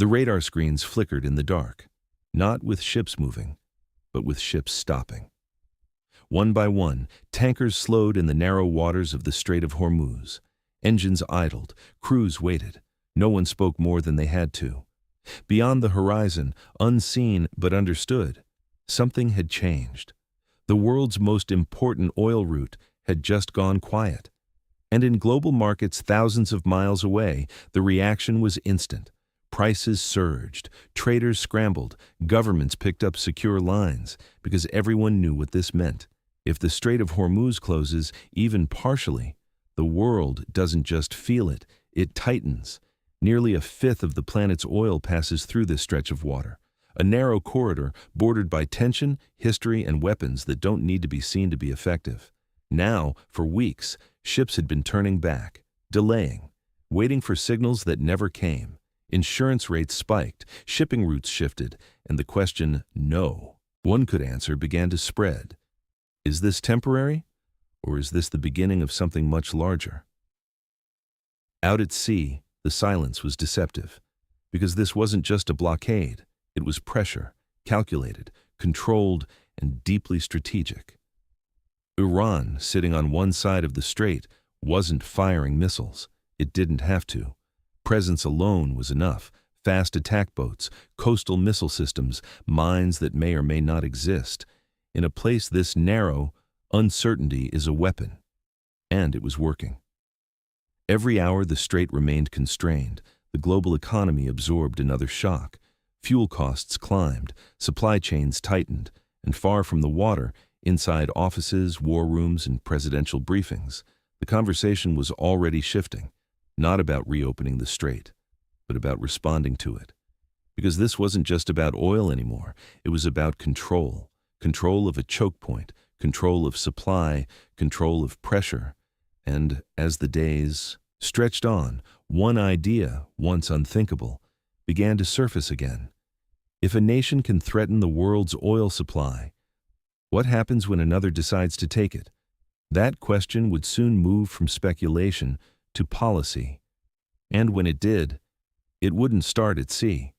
The radar screens flickered in the dark, not with ships moving, but with ships stopping. One by one, tankers slowed in the narrow waters of the Strait of Hormuz. Engines idled, crews waited. No one spoke more than they had to. Beyond the horizon, unseen but understood, something had changed. The world's most important oil route had just gone quiet. And in global markets thousands of miles away, the reaction was instant. Prices surged, traders scrambled, governments picked up secure lines, because everyone knew what this meant. If the Strait of Hormuz closes, even partially, the world doesn't just feel it, it tightens. Nearly a fifth of the planet's oil passes through this stretch of water, a narrow corridor bordered by tension, history, and weapons that don't need to be seen to be effective. Now, for weeks, ships had been turning back, delaying, waiting for signals that never came. Insurance rates spiked, shipping routes shifted, and the question, no one could answer, began to spread. Is this temporary, or is this the beginning of something much larger? Out at sea, the silence was deceptive, because this wasn't just a blockade, it was pressure, calculated, controlled, and deeply strategic. Iran, sitting on one side of the strait, wasn't firing missiles. It didn't have to. Presence alone was enough. Fast attack boats, coastal missile systems, mines that may or may not exist. In a place this narrow, uncertainty is a weapon. And it was working. Every hour the strait remained constrained. The global economy absorbed another shock. Fuel costs climbed, supply chains tightened, and far from the water, inside offices, war rooms, and presidential briefings, the conversation was already shifting. Not about reopening the strait, but about responding to it. Because this wasn't just about oil anymore, it was about control. Control of a choke point, control of supply, control of pressure. And as the days stretched on, one idea, once unthinkable, began to surface again. If a nation can threaten the world's oil supply, what happens when another decides to take it? That question would soon move from speculation to policy. And when it did, it wouldn't start at sea.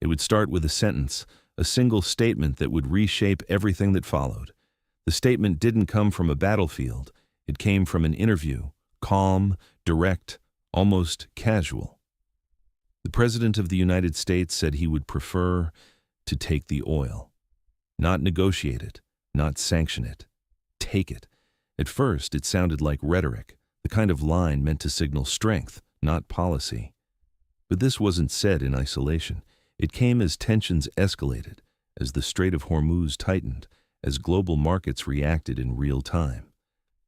It would start with a sentence, a single statement that would reshape everything that followed. The statement didn't come from a battlefield. It came from an interview, calm, direct, almost casual. The President of the United States said he would prefer to take the oil. Not negotiate it, not sanction it. Take it. At first, it sounded like rhetoric, the kind of line meant to signal strength, not policy. But this wasn't said in isolation. It came as tensions escalated, as the Strait of Hormuz tightened, as global markets reacted in real time.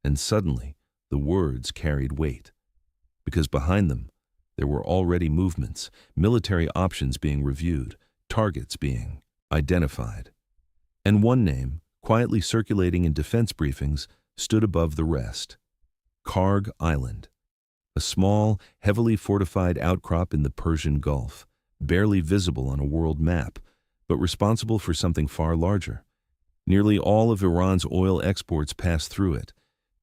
And suddenly, the words carried weight. Because behind them, there were already movements, military options being reviewed, targets being identified. And one name, quietly circulating in defense briefings, stood above the rest. Kharg Island, a small, heavily fortified outcrop in the Persian Gulf, barely visible on a world map, but responsible for something far larger. Nearly all of Iran's oil exports pass through it.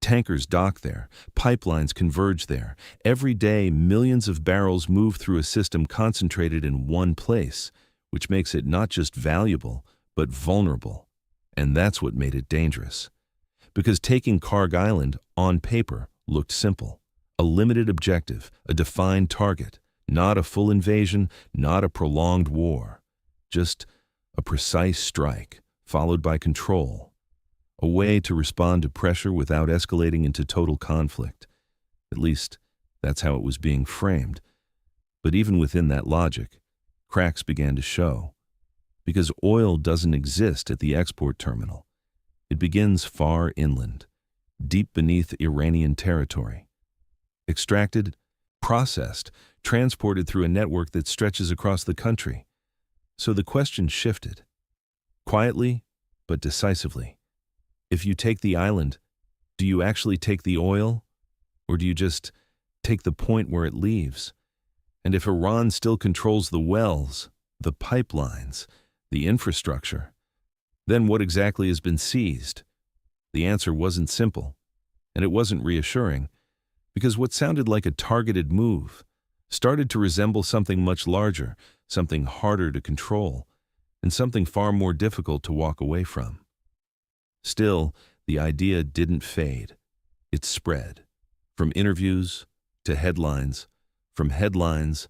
Tankers dock there, pipelines converge there. Every day, millions of barrels move through a system concentrated in one place, which makes it not just valuable, but vulnerable. And that's what made it dangerous. Because taking Kharg Island, on paper, looked simple. A limited objective, a defined target, not a full invasion, not a prolonged war. Just a precise strike, followed by control. A way to respond to pressure without escalating into total conflict. At least, that's how it was being framed. But even within that logic, cracks began to show. Because oil doesn't exist at the export terminal. It begins far inland, deep beneath Iranian territory. Extracted, processed, transported through a network that stretches across the country. So the question shifted. Quietly, but decisively. If you take the island, do you actually take the oil? Or do you just take the point where it leaves? And if Iran still controls the wells, the pipelines, the infrastructure, then what exactly has been seized? The answer wasn't simple, and it wasn't reassuring, because what sounded like a targeted move started to resemble something much larger, something harder to control, and something far more difficult to walk away from. Still, the idea didn't fade. It spread, from interviews to headlines, from headlines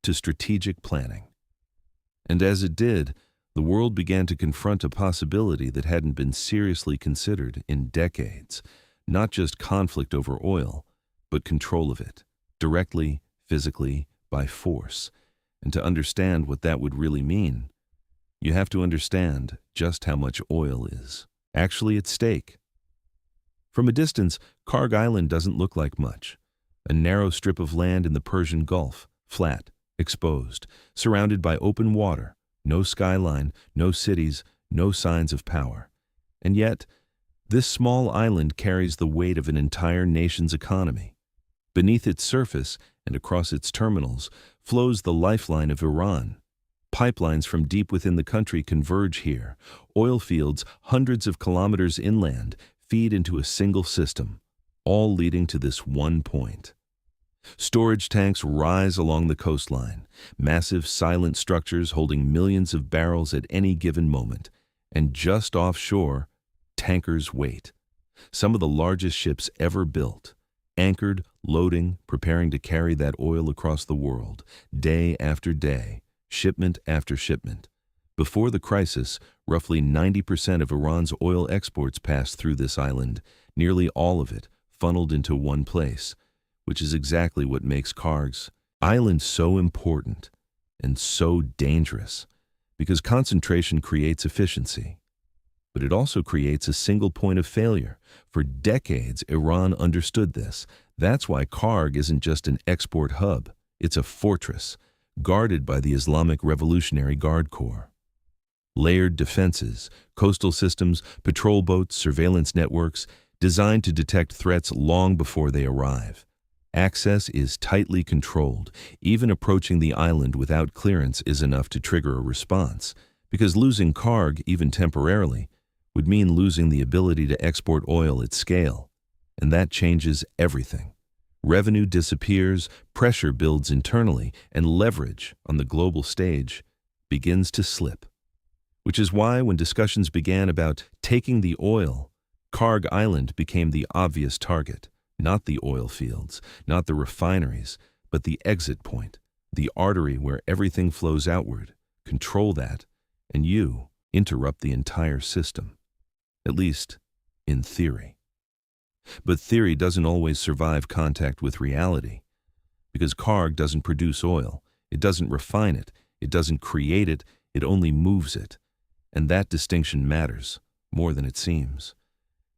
to strategic planning. And as it did, the world began to confront a possibility that hadn't been seriously considered in decades, not just conflict over oil, but control of it, directly, physically, by force. And to understand what that would really mean, you have to understand just how much oil is actually at stake. From a distance, Kharg Island doesn't look like much. A narrow strip of land in the Persian Gulf, flat, exposed, surrounded by open water, no skyline, no cities, no signs of power. And yet, this small island carries the weight of an entire nation's economy. Beneath its surface and across its terminals flows the lifeline of Iran. Pipelines from deep within the country converge here. Oil fields hundreds of kilometers inland feed into a single system, all leading to this one point. Storage tanks rise along the coastline, massive silent structures holding millions of barrels at any given moment. And just offshore, tankers wait. Some of the largest ships ever built, anchored, loading, preparing to carry that oil across the world, day after day, shipment after shipment. Before the crisis, roughly 90% of Iran's oil exports passed through this island, nearly all of it funneled into one place, which is exactly what makes Kharg's island so important and so dangerous, because concentration creates efficiency. But it also creates a single point of failure. For decades, Iran understood this. That's why Kharg isn't just an export hub, it's a fortress, guarded by the Islamic Revolutionary Guard Corps. Layered defenses, coastal systems, patrol boats, surveillance networks, designed to detect threats long before they arrive. Access is tightly controlled. Even approaching the island without clearance is enough to trigger a response, because losing Kharg, even temporarily, would mean losing the ability to export oil at scale. And that changes everything. Revenue disappears, pressure builds internally, and leverage on the global stage begins to slip. Which is why when discussions began about taking the oil, Kharg Island became the obvious target. Not the oil fields, not the refineries, but the exit point, the artery where everything flows outward. Control that, and you interrupt the entire system. At least, in theory. But theory doesn't always survive contact with reality, because Kharg doesn't produce oil, it doesn't refine it, it doesn't create it, it only moves it. And that distinction matters more than it seems.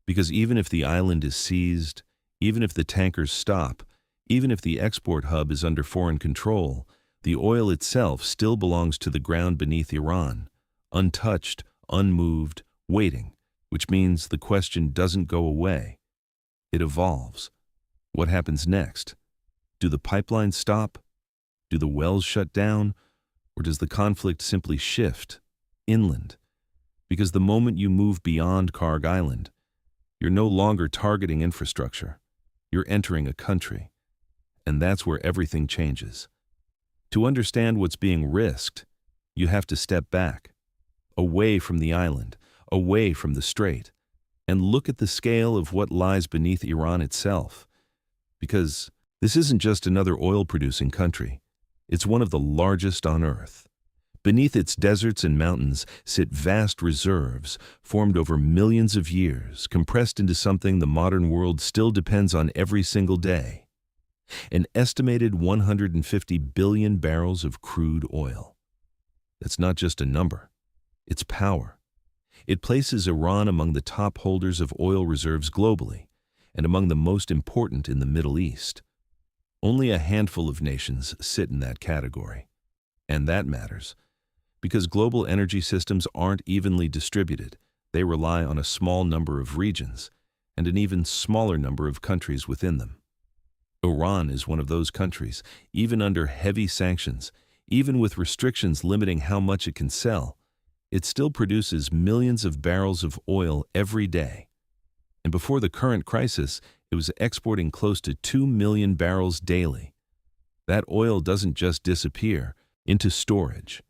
Because even if the island is seized, even if the tankers stop, even if the export hub is under foreign control, the oil itself still belongs to the ground beneath Iran, untouched, unmoved, waiting, which means the question doesn't go away. It evolves. What happens next? Do the pipelines stop? Do the wells shut down? Or does the conflict simply shift inland? Because the moment you move beyond Kharg Island, you're no longer targeting infrastructure. You're entering a country. And that's where everything changes. To understand what's being risked, you have to step back, away from the island, away from the Strait, and look at the scale of what lies beneath Iran itself. Because this isn't just another oil-producing country. It's one of the largest on Earth. Beneath its deserts and mountains sit vast reserves formed over millions of years, compressed into something the modern world still depends on every single day. An estimated 150 billion barrels of crude oil. That's not just a number, it's power. It places Iran among the top holders of oil reserves globally, and among the most important in the Middle East. Only a handful of nations sit in that category. And that matters. Because global energy systems aren't evenly distributed, they rely on a small number of regions, and an even smaller number of countries within them. Iran is one of those countries, even under heavy sanctions, even with restrictions limiting how much it can sell. It still produces millions of barrels of oil every day. And before the current crisis, it was exporting close to 2 million barrels daily. That oil doesn't just disappear, into storage.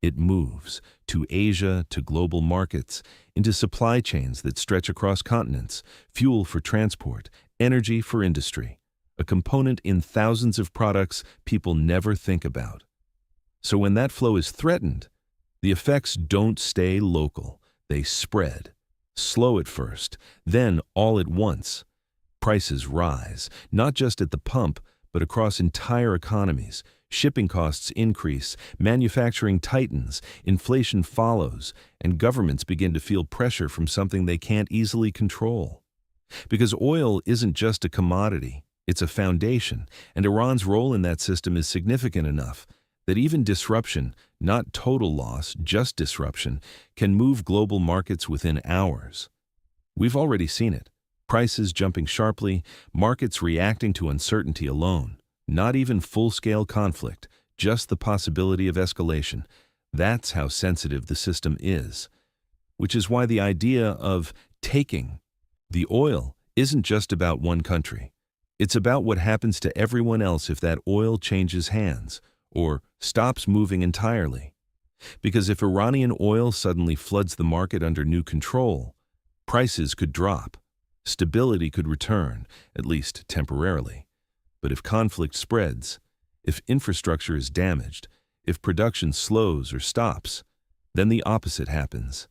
It moves to Asia, to global markets, into supply chains that stretch across continents, fuel for transport, energy for industry, a component in thousands of products people never think about. So when that flow is threatened, the effects don't stay local, they spread. Slow at first, then all at once. Prices rise, not just at the pump, but across entire economies. Shipping costs increase, manufacturing tightens, inflation follows, and governments begin to feel pressure from something they can't easily control. Because oil isn't just a commodity, it's a foundation, and Iran's role in that system is significant enough that even disruption, not total loss, just disruption, can move global markets within hours. We've already seen it. Prices jumping sharply, markets reacting to uncertainty alone. Not even full-scale conflict, just the possibility of escalation. That's how sensitive the system is. Which is why the idea of taking the oil isn't just about one country. It's about what happens to everyone else if that oil changes hands, or stops moving entirely. Because if Iranian oil suddenly floods the market under new control, prices could drop, stability could return, at least temporarily. But if conflict spreads, if infrastructure is damaged, if production slows or stops, then the opposite happens.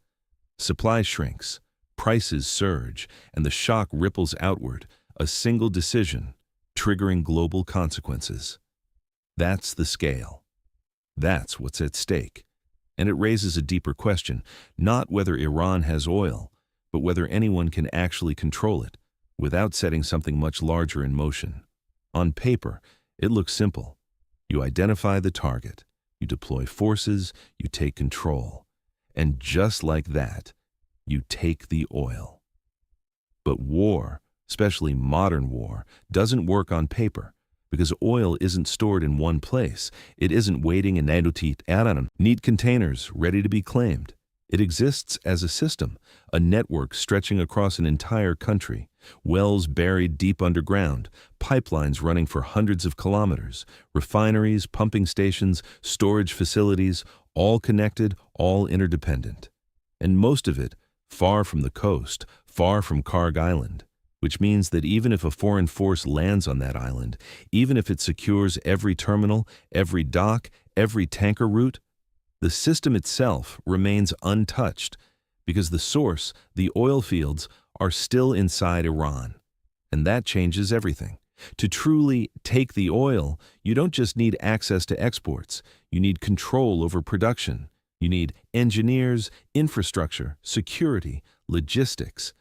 Supply shrinks, prices surge, and the shock ripples outward, a single decision, triggering global consequences. That's the scale. That's what's at stake. And it raises a deeper question, not whether Iran has oil, but whether anyone can actually control it without setting something much larger in motion. On paper, it looks simple. You identify the target, you deploy forces, you take control. And just like that, you take the oil. But war, especially modern war, doesn't work on paper because oil isn't stored in one place. It isn't waiting in neat containers ready to be claimed. It exists as a system, a network stretching across an entire country, wells buried deep underground, pipelines running for hundreds of kilometers, refineries, pumping stations, storage facilities, all connected, all interdependent. And most of it far from the coast, far from Kharg Island, which means that even if a foreign force lands on that island, even if it secures every terminal, every dock, every tanker route, the system itself remains untouched because the source, the oil fields, are still inside Iran. And that changes everything. To truly take the oil, you don't just need access to exports. You need control over production. You need engineers, infrastructure, security, logistics.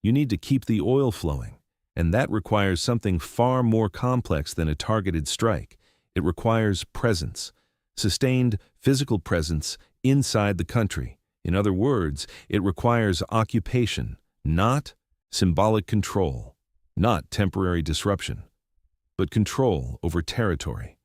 You need to keep the oil flowing. And that requires something far more complex than a targeted strike. It requires presence. Sustained physical presence inside the country. In other words, it requires occupation, not symbolic control, not temporary disruption, but control over territory.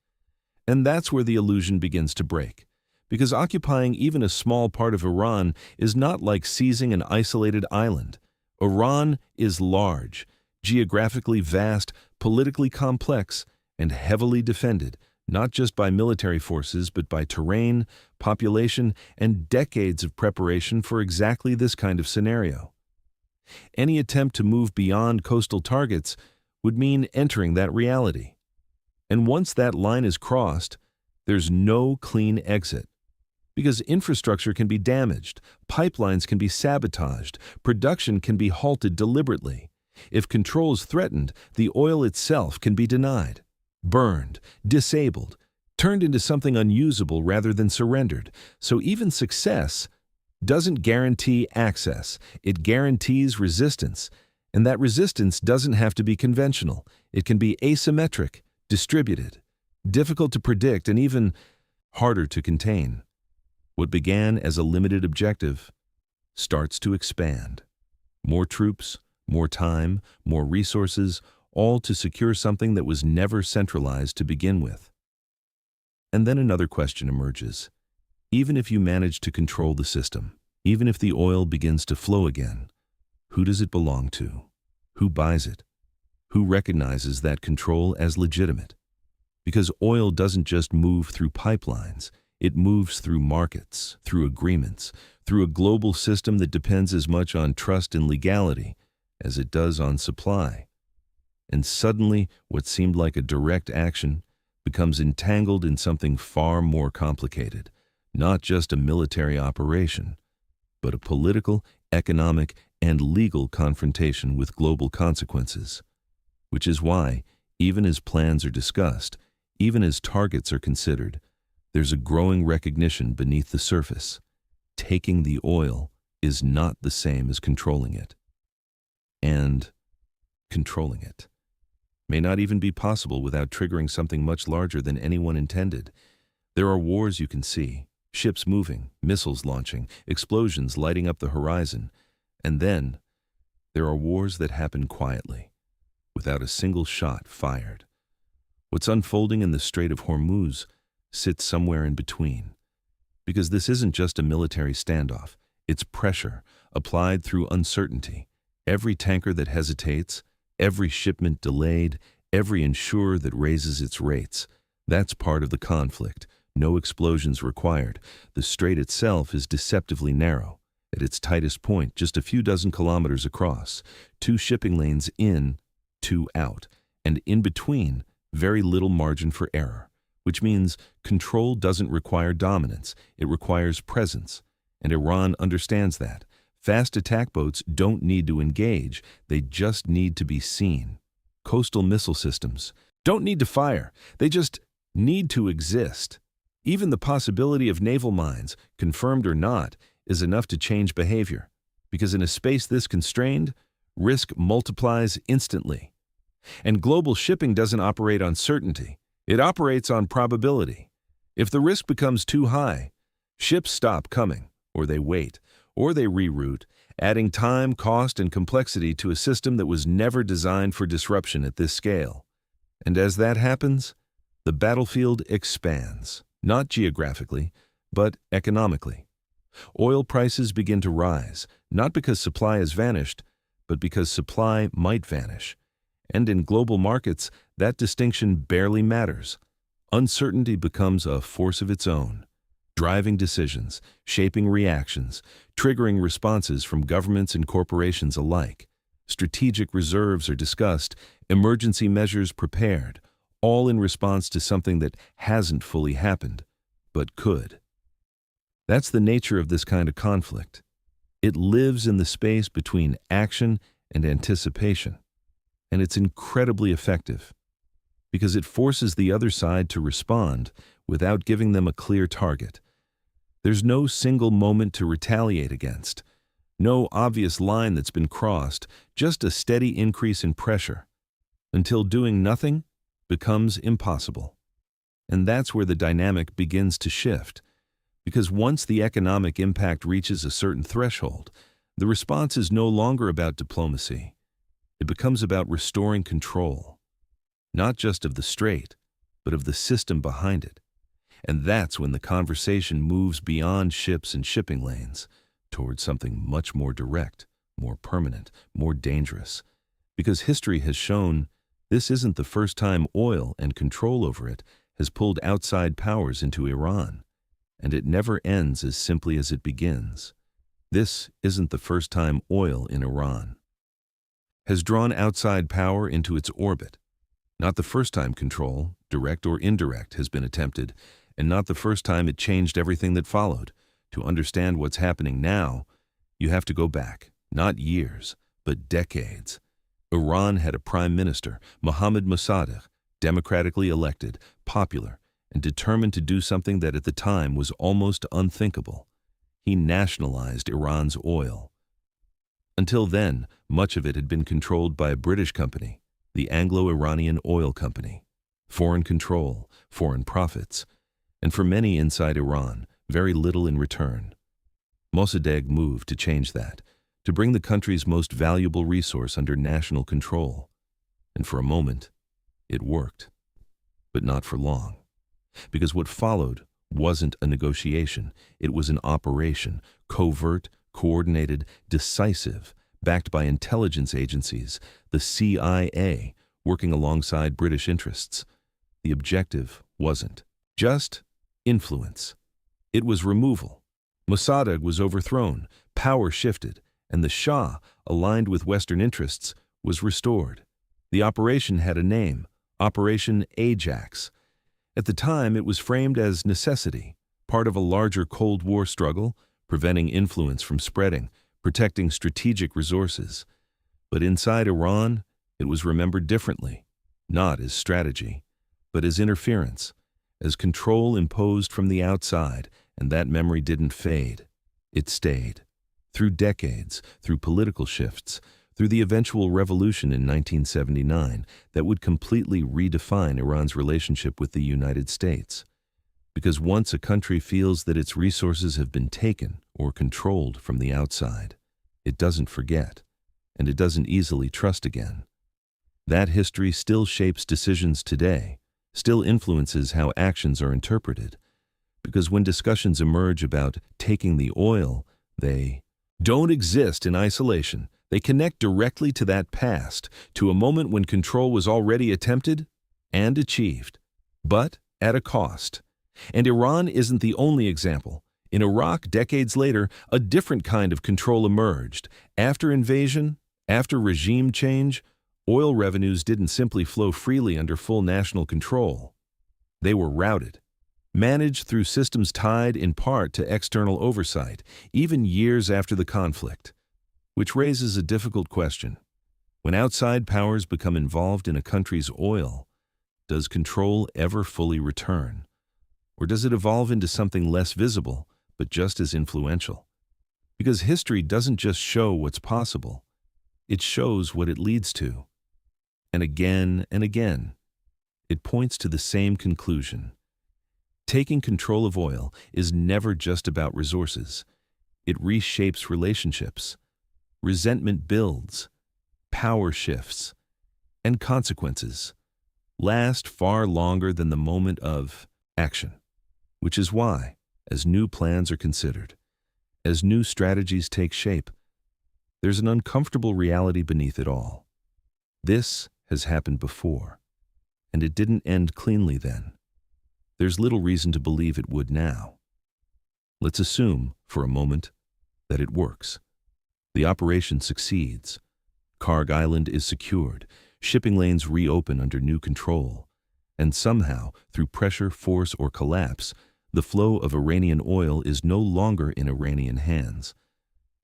And that's where the illusion begins to break, because occupying even a small part of Iran is not like seizing an isolated island. Iran is large, geographically vast, politically complex, and heavily defended, not just by military forces, but by terrain, population, and decades of preparation for exactly this kind of scenario. Any attempt to move beyond coastal targets would mean entering that reality. And once that line is crossed, there's no clean exit. Because infrastructure can be damaged, pipelines can be sabotaged, production can be halted deliberately. If control is threatened, the oil itself can be denied. Burned, disabled, turned into something unusable rather than surrendered. So even success doesn't guarantee access. It guarantees resistance. And that resistance doesn't have to be conventional. It can be asymmetric, distributed, difficult to predict, and even harder to contain. What began as a limited objective starts to expand. More troops, more time, more resources, all to secure something that was never centralized to begin with. And then another question emerges. Even if you manage to control the system, even if the oil begins to flow again, who does it belong to? Who buys it? Who recognizes that control as legitimate? Because oil doesn't just move through pipelines, It moves through markets, through agreements, through a global system that depends as much on trust and legality as it does on supply. And suddenly, what seemed like a direct action becomes entangled in something far more complicated, not just a military operation, but a political, economic, and legal confrontation with global consequences. Which is why, even as plans are discussed, even as targets are considered, there's a growing recognition beneath the surface. Taking the oil is not the same as controlling it. And controlling it may not even be possible without triggering something much larger than anyone intended. There are wars you can see, ships moving, missiles launching, explosions lighting up the horizon. And then, there are wars that happen quietly, without a single shot fired. What's unfolding in the Strait of Hormuz sits somewhere in between. Because this isn't just a military standoff, it's pressure, applied through uncertainty. Every tanker that hesitates, every shipment delayed, every insurer that raises its rates, that's part of the conflict. No explosions required. The strait itself is deceptively narrow. At its tightest point, just a few dozen kilometers across, 2 shipping lanes in, 2 out, and in between, very little margin for error, which means control doesn't require dominance, it requires presence, and Iran understands that. Fast attack boats don't need to engage, they just need to be seen. Coastal missile systems don't need to fire, they just need to exist. Even the possibility of naval mines, confirmed or not, is enough to change behavior, because in a space this constrained, risk multiplies instantly. And global shipping doesn't operate on certainty, it operates on probability. If the risk becomes too high, ships stop coming, or they wait, or they reroute, adding time, cost, and complexity to a system that was never designed for disruption at this scale. And as that happens, the battlefield expands, not geographically, but economically. Oil prices begin to rise, not because supply has vanished, but because supply might vanish. And in global markets, that distinction barely matters. Uncertainty becomes a force of its own, driving decisions, shaping reactions, triggering responses from governments and corporations alike. Strategic reserves are discussed, emergency measures prepared, all in response to something that hasn't fully happened, but could. That's the nature of this kind of conflict. It lives in the space between action and anticipation, and it's incredibly effective because it forces the other side to respond without giving them a clear target. There's no single moment to retaliate against, no obvious line that's been crossed, just a steady increase in pressure, until doing nothing becomes impossible. And that's where the dynamic begins to shift. Because once the economic impact reaches a certain threshold, the response is no longer about diplomacy. It becomes about restoring control, not just of the strait, but of the system behind it. And that's when the conversation moves beyond ships and shipping lanes towards something much more direct, more permanent, more dangerous. Because history has shown this isn't the first time oil and control over it has pulled outside powers into Iran. And it never ends as simply as it begins. This isn't the first time oil in Iran has drawn outside power into its orbit. Not the first time control, direct or indirect, has been attempted, and not the first time it changed everything that followed. To understand what's happening now, you have to go back, not years, but decades. Iran had a prime minister, Mohammad Mossadegh, democratically elected, popular, and determined to do something that at the time was almost unthinkable. He nationalized Iran's oil. Until then, much of it had been controlled by a British company, the Anglo-Iranian Oil Company. Foreign control, foreign profits, and for many inside Iran, very little in return. Mossadegh moved to change that, to bring the country's most valuable resource under national control. And for a moment, it worked. But not for long. Because what followed wasn't a negotiation, it was an operation, covert, coordinated, decisive, backed by intelligence agencies, the CIA, working alongside British interests. The objective wasn't just influence. It was removal. Mossadegh was overthrown, power shifted, and the Shah, aligned with Western interests, was restored. The operation had a name, Operation Ajax. At the time, it was framed as necessity, part of a larger Cold War struggle, preventing influence from spreading, protecting strategic resources. But inside Iran, it was remembered differently, not as strategy, but as interference, as control imposed from the outside, and that memory didn't fade. It stayed. Through decades, through political shifts, through the eventual revolution in 1979 that would completely redefine Iran's relationship with the United States. Because once a country feels that its resources have been taken or controlled from the outside, it doesn't forget, and it doesn't easily trust again. That history still shapes decisions today, still influences how actions are interpreted, because when discussions emerge about taking the oil, they don't exist in isolation. They connect directly to that past, to a moment when control was already attempted and achieved, but at a cost. And Iran isn't the only example. In Iraq, decades later, a different kind of control emerged. After invasion, after regime change, oil revenues didn't simply flow freely under full national control. They were routed, managed through systems tied in part to external oversight, even years after the conflict. Which raises a difficult question. When outside powers become involved in a country's oil, does control ever fully return? Or does it evolve into something less visible, but just as influential? Because history doesn't just show what's possible, it shows what it leads to. And again, it points to the same conclusion. Taking control of oil is never just about resources. It reshapes relationships. Resentment builds, power shifts, and consequences last far longer than the moment of action. Which is why, as new plans are considered, as new strategies take shape, there's an uncomfortable reality beneath it all. This has happened before, and it didn't end cleanly then. There's little reason to believe it would now. Let's assume, for a moment, that it works. The operation succeeds. Kharg Island is secured, shipping lanes reopen under new control, and somehow, through pressure, force, or collapse, the flow of Iranian oil is no longer in Iranian hands.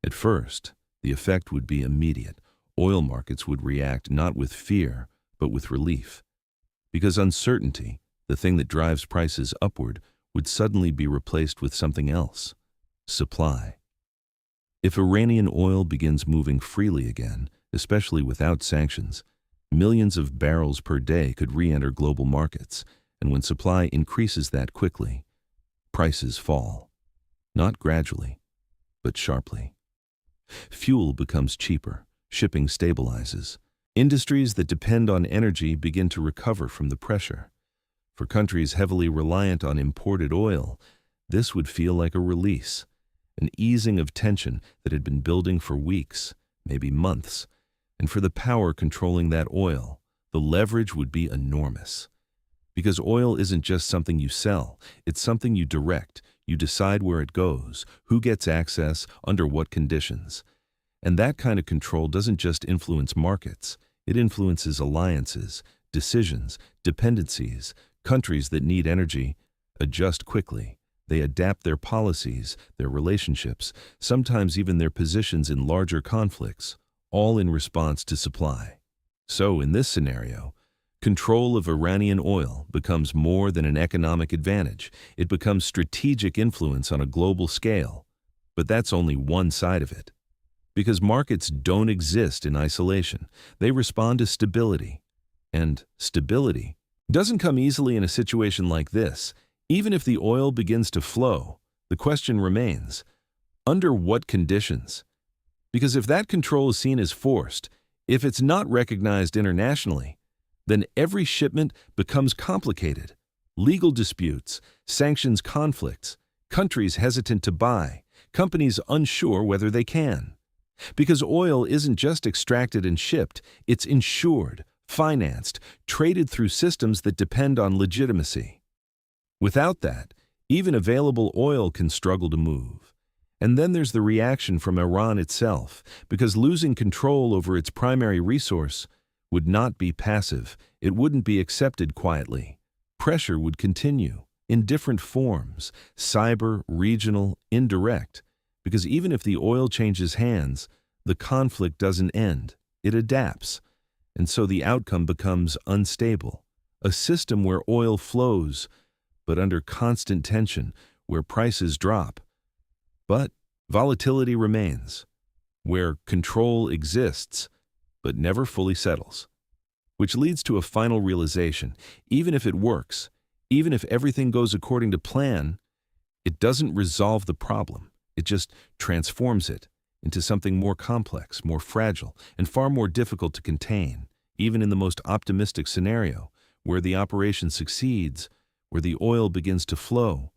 At first, the effect would be immediate. Oil markets would react not with fear, but with relief. Because uncertainty, the thing that drives prices upward, would suddenly be replaced with something else: supply. If Iranian oil begins moving freely again, especially without sanctions, millions of barrels per day could re-enter global markets, and when supply increases that quickly, prices fall. Not gradually, but sharply. Fuel becomes cheaper, shipping stabilizes. Industries that depend on energy begin to recover from the pressure. For countries heavily reliant on imported oil, this would feel like a release. An easing of tension that had been building for weeks, maybe months. And for the power controlling that oil, the leverage would be enormous. Because oil isn't just something you sell, it's something you direct. You decide where it goes, who gets access, under what conditions. And that kind of control doesn't just influence markets, it influences alliances, decisions, dependencies. Countries that need energy adjust quickly. They adapt their policies, their relationships, sometimes even their positions in larger conflicts, all in response to supply. So, in this scenario, control of Iranian oil becomes more than an economic advantage. It becomes strategic influence on a global scale. But that's only one side of it. Because markets don't exist in isolation. They respond to stability. And stability doesn't come easily in a situation like this. Even if the oil begins to flow, the question remains, under what conditions? Because if that control is seen as forced, if it's not recognized internationally, then every shipment becomes complicated. Legal disputes, sanctions conflicts, countries hesitant to buy, companies unsure whether they can. Because oil isn't just extracted and shipped, it's insured, financed, traded through systems that depend on legitimacy. Without that, Even available oil can struggle to move. And then there's the reaction from Iran itself, because losing control over its primary resource would not be passive. It wouldn't be accepted quietly. Pressure would continue, in different forms, cyber, regional, indirect, because even if the oil changes hands, the conflict doesn't end. It adapts. And so the outcome becomes unstable. A system where oil flows, but under constant tension, where prices drop. But volatility remains, where control exists, but never fully settles. Which leads to a final realization: even if it works, even if everything goes according to plan, it doesn't resolve the problem. It just transforms it into something more complex, more fragile, and far more difficult to contain, even in the most optimistic scenario, where the operation succeeds, where the oil begins to flow.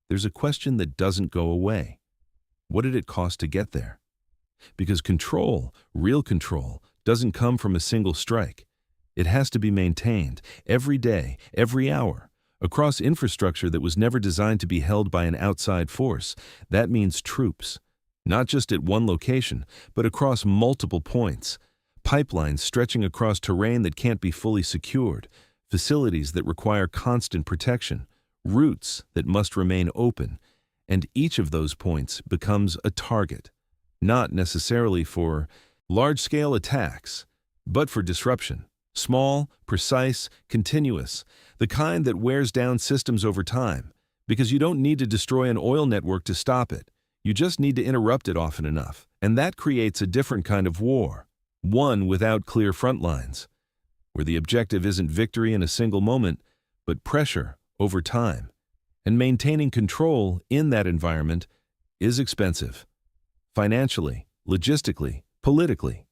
There's a question that doesn't go away. What did it cost to get there? Because control, real control, doesn't come from a single strike. It has to be maintained every day, every hour, across infrastructure that was never designed to be held by an outside force. That means troops, not just at one location, but across multiple points. Pipelines stretching across terrain that can't be fully secured, facilities that require constant protection, routes that must remain open, and each of those points becomes a target, not necessarily for large-scale attacks, but for disruption. Small, precise, continuous, the kind that wears down systems over time, because you don't need to destroy an oil network to stop it. You just need to interrupt it often enough, and that creates a different kind of war, one without clear front lines, where the objective isn't victory in a single moment, but pressure over time. And maintaining control in that environment is expensive, financially, logistically, politically,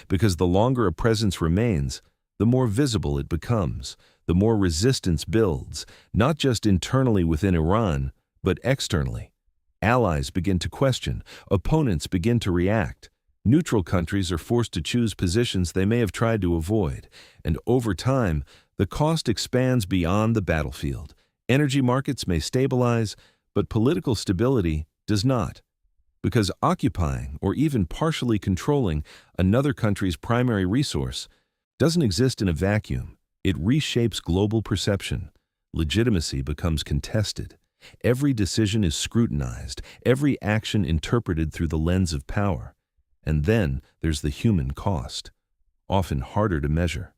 because the longer a presence remains, the more visible it becomes, the more resistance builds, not just internally within Iran, but externally. Allies begin to question, opponents begin to react. Neutral countries are forced to choose positions they may have tried to avoid, and over time, the cost expands beyond the battlefield. Energy markets may stabilize, but political stability does not. Because occupying or even partially controlling another country's primary resource doesn't exist in a vacuum. It reshapes global perception. Legitimacy becomes contested. Every decision is scrutinized, every action interpreted through the lens of power. And then there's the human cost, often harder to measure,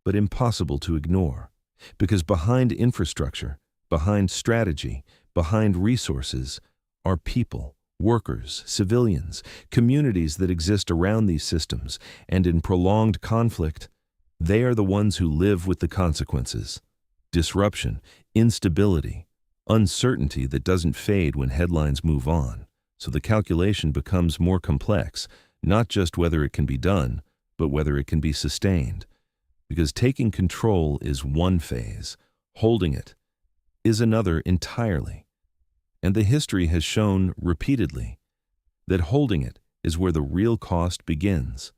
but impossible to ignore. Because behind infrastructure, behind strategy, behind resources, are people, workers, civilians, communities that exist around these systems, and in prolonged conflict, they are the ones who live with the consequences. Disruption, instability, uncertainty that doesn't fade when headlines move on. So the calculation becomes more complex, not just whether it can be done, but whether it can be sustained. Because taking control is one phase, holding it is another entirely. And the history has shown repeatedly that holding it is where the real cost begins,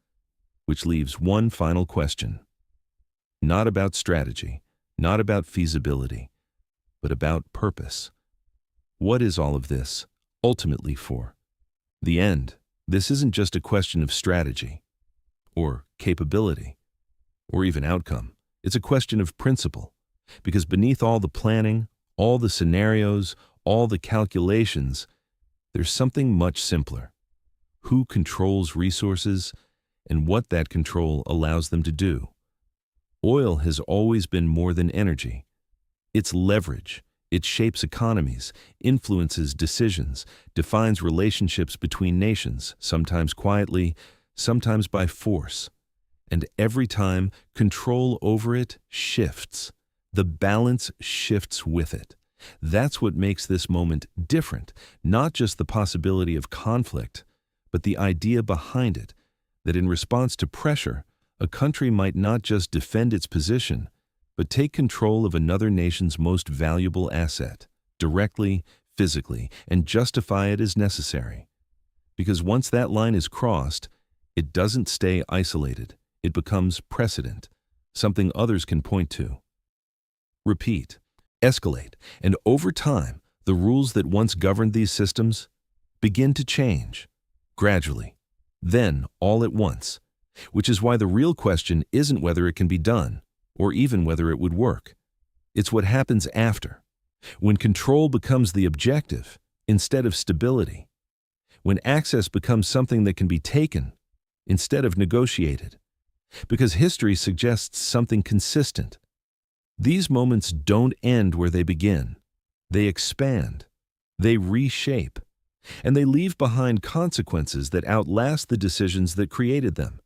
which leaves one final question. Not about strategy, not about feasibility, but about purpose. What is all of this ultimately for? The end. This isn't just a question of strategy, or capability, or even outcome. It's a question of principle, because beneath all the planning, all the scenarios, all the calculations, there's something much simpler. Who controls resources, and what that control allows them to do. Oil has always been more than energy. It's leverage. It shapes economies, influences decisions, defines relationships between nations, sometimes quietly, sometimes by force. And every time, control over it shifts. The balance shifts with it. That's what makes this moment different, not just the possibility of conflict, but the idea behind it, that in response to pressure, a country might not just defend its position, but take control of another nation's most valuable asset, directly, physically, and justify it as necessary. Because once that line is crossed, it doesn't stay isolated. It becomes precedent, something others can point to. Repeat, escalate, and over time, the rules that once governed these systems begin to change, gradually, then all at once, which is why the real question isn't whether it can be done, or even whether it would work. It's what happens after, when control becomes the objective instead of stability, when access becomes something that can be taken instead of negotiated, because history suggests something consistent. These moments don't end where they begin. They expand, they reshape, and they leave behind consequences that outlast the decisions that created them.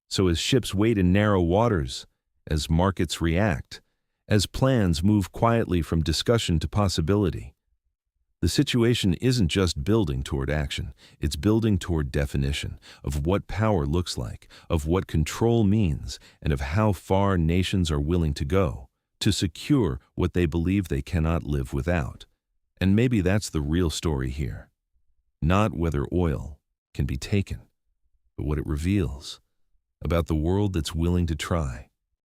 So as ships wait in narrow waters, as markets react, as plans move quietly from discussion to possibility, the situation isn't just building toward action, it's building toward definition of what power looks like, of what control means, and of how far nations are willing to go to secure what they believe they cannot live without. And maybe that's the real story here. Not whether oil can be taken, but what it reveals about the world that's willing to try.